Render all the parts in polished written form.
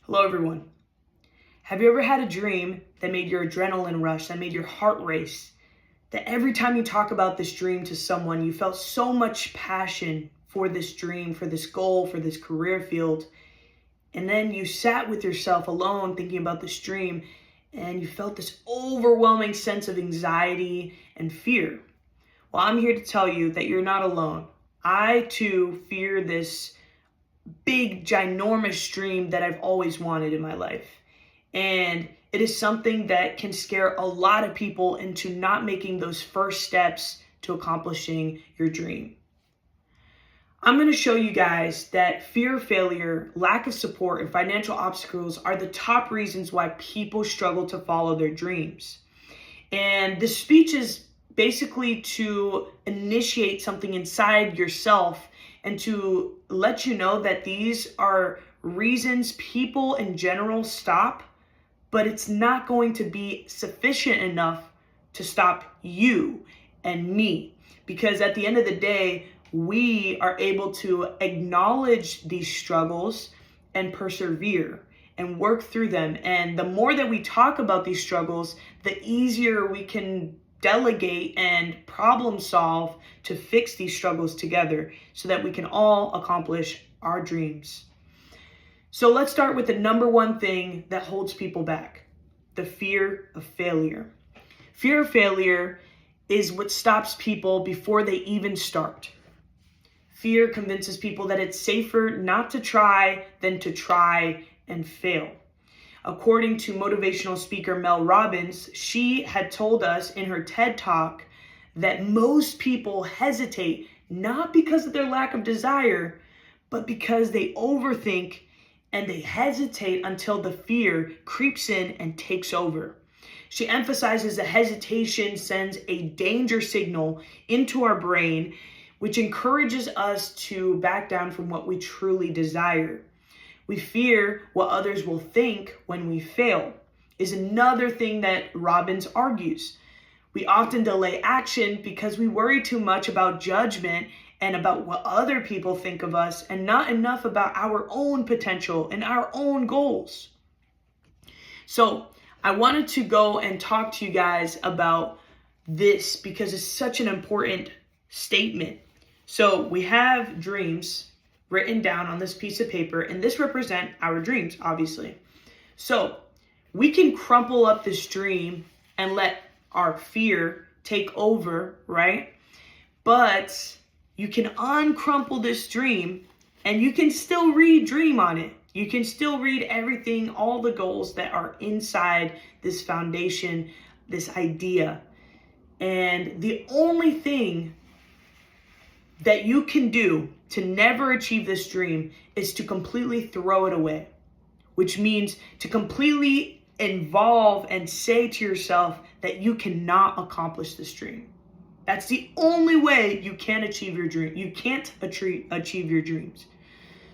Hello, everyone. Have you ever had a dream that made your adrenaline rush, that made your heart race? That every time you talk about this dream to someone, you felt so much passion for this dream, for this goal, for this career field. And then you sat with yourself alone thinking about this dream, and you felt this overwhelming sense of anxiety and fear. Well, I'm here to tell you that you're not alone. I too fear this big, ginormous dream that I've always wanted in my life. And it is something that can scare a lot of people into not making those first steps to accomplishing your dream. I'm going to show you guys that fear of failure, lack of support, and financial obstacles are the top reasons why people struggle to follow their dreams. And this speech is basically to initiate something inside yourself and to let you know that these are reasons people in general stop, but it's not going to be sufficient enough to stop you and me. Because at the end of the day, we are able to acknowledge these struggles and persevere and work through them. And the more that we talk about these struggles, the easier we can delegate and problem solve to fix these struggles together so that we can all accomplish our dreams. So let's start with the number one thing that holds people back: the fear of failure. Fear of failure is what stops people before they even start. Fear convinces people that it's safer not to try than to try and fail. According to motivational speaker Mel Robbins, she had told us in her TED Talk that most people hesitate not because of their lack of desire, but because they overthink and they hesitate until the fear creeps in and takes over. She emphasizes that hesitation sends a danger signal into our brain, which encourages us to back down from what we truly desire. We fear what others will think when we fail, is another thing that Robbins argues. We often delay action because we worry too much about judgment and about what other people think of us, and not enough about our own potential and our own goals. So I wanted to go and talk to you guys about this because it's such an important statement. So we have dreams written down on this piece of paper, and this represent our dreams, obviously. So we can crumple up this dream and let our fear take over, right? But you can uncrumple this dream and you can still dream on it. You can still read everything, all the goals that are inside this foundation, this idea. And the only thing that you can do to never achieve this dream is to completely throw it away, which means to completely involve and say to yourself that you cannot accomplish this dream. That's the only way you can achieve your dream. You can't achieve your dreams.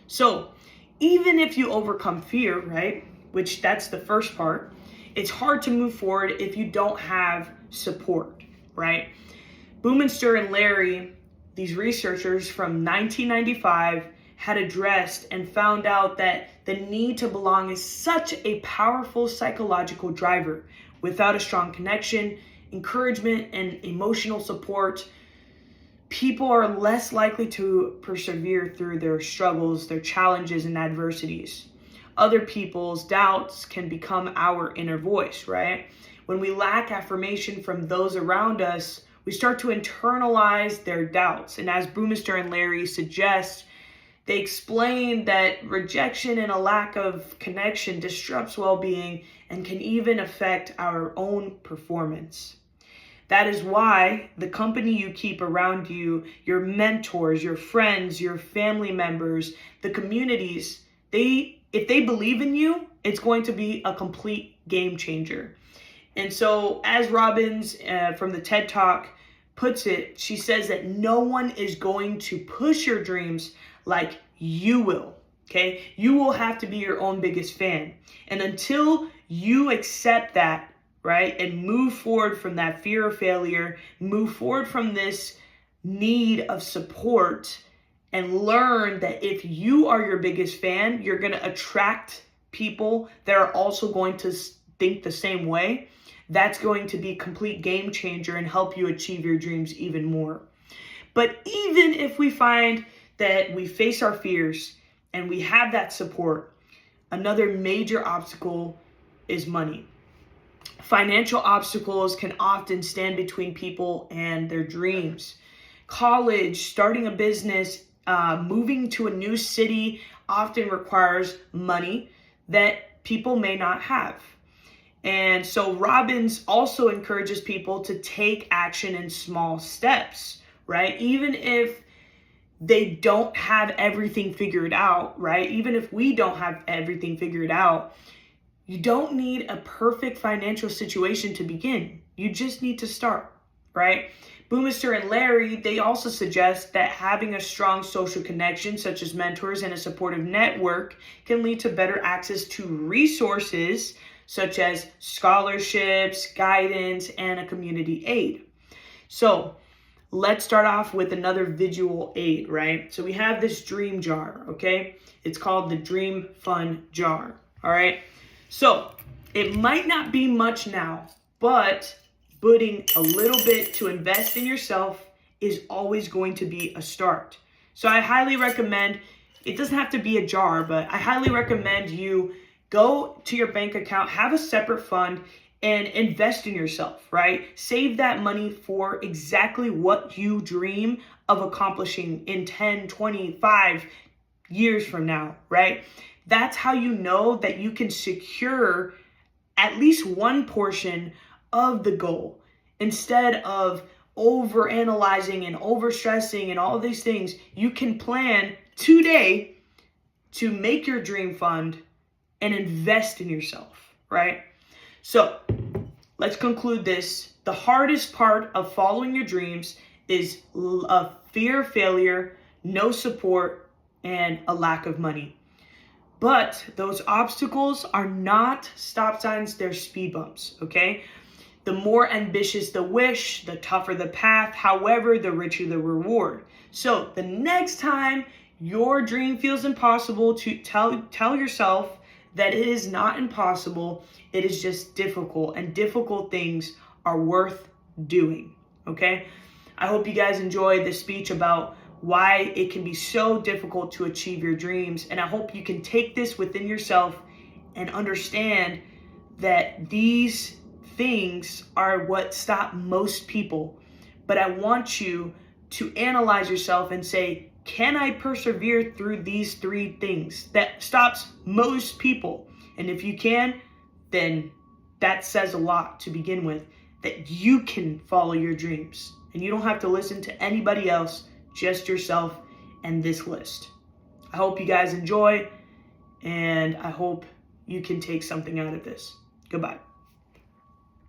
So even if you overcome fear, right, which that's the first part, it's hard to move forward if you don't have support, right? Bumister and Larry, these researchers from 1995, had addressed and found out that the need to belong is such a powerful psychological driver. Without a strong connection, encouragement, and emotional support, people are less likely to persevere through their struggles, their challenges, and adversities. Other people's doubts can become our inner voice, right? When we lack affirmation from those around us, we start to internalize their doubts. And as Bumister and Larry suggest, they explain that rejection and a lack of connection disrupts well-being and can even affect our own performance. That is why the company you keep around you, your mentors, your friends, your family members, the communities, if they believe in you, it's going to be a complete game changer. And so as Robbins from the TED Talk puts it, she says that no one is going to push your dreams like you will, okay? You will have to be your own biggest fan. And until you accept that, right, and move forward from that fear of failure, move forward from this need of support, and learn that if you are your biggest fan, you're going to attract people that are also going to think the same way, that's going to be a complete game changer and help you achieve your dreams even more. But even if we find that we face our fears and we have that support, another major obstacle is money. Financial obstacles can often stand between people and their dreams. College, starting a business, moving to a new city often requires money that people may not have. And so Robbins also encourages people to take action in small steps, right? Even if they don't have everything figured out, right? Even if we don't have everything figured out, you don't need a perfect financial situation to begin. You just need to start, right? Boomister and Larry, they also suggest that having a strong social connection, such as mentors and a supportive network, can lead to better access to resources such as scholarships, guidance, and a community aid. So let's start off with another visual aid, right? So we have this dream jar, okay? It's called the Dream Fund Jar, all right? So it might not be much now, but putting a little bit to invest in yourself is always going to be a start. So I highly recommend, it doesn't have to be a jar, but I highly recommend you go to your bank account, have a separate fund, and invest in yourself, right? Save that money for exactly what you dream of accomplishing in 10, 25 years from now, right? That's how you know that you can secure at least one portion of the goal instead of over-analyzing and over-stressing and all these things. You can plan today to make your dream fund and invest in yourself, right? So let's conclude this. The hardest part of following your dreams is a fear of failure, no support, and a lack of money. But those obstacles are not stop signs, they're speed bumps, okay? The more ambitious the wish, the tougher the path, however, the richer the reward. So the next time your dream feels impossible, to tell yourself that it is not impossible, it is just difficult, and difficult things are worth doing, okay? I hope you guys enjoyed this speech about why it can be so difficult to achieve your dreams, and I hope you can take this within yourself and understand that these things are what stop most people. But I want you to analyze yourself and say, can I persevere through these 3 things that stops most people? And if you can, then that says a lot to begin with, that you can follow your dreams and you don't have to listen to anybody else, just yourself and this list. I hope you guys enjoy, and I hope you can take something out of this. Goodbye.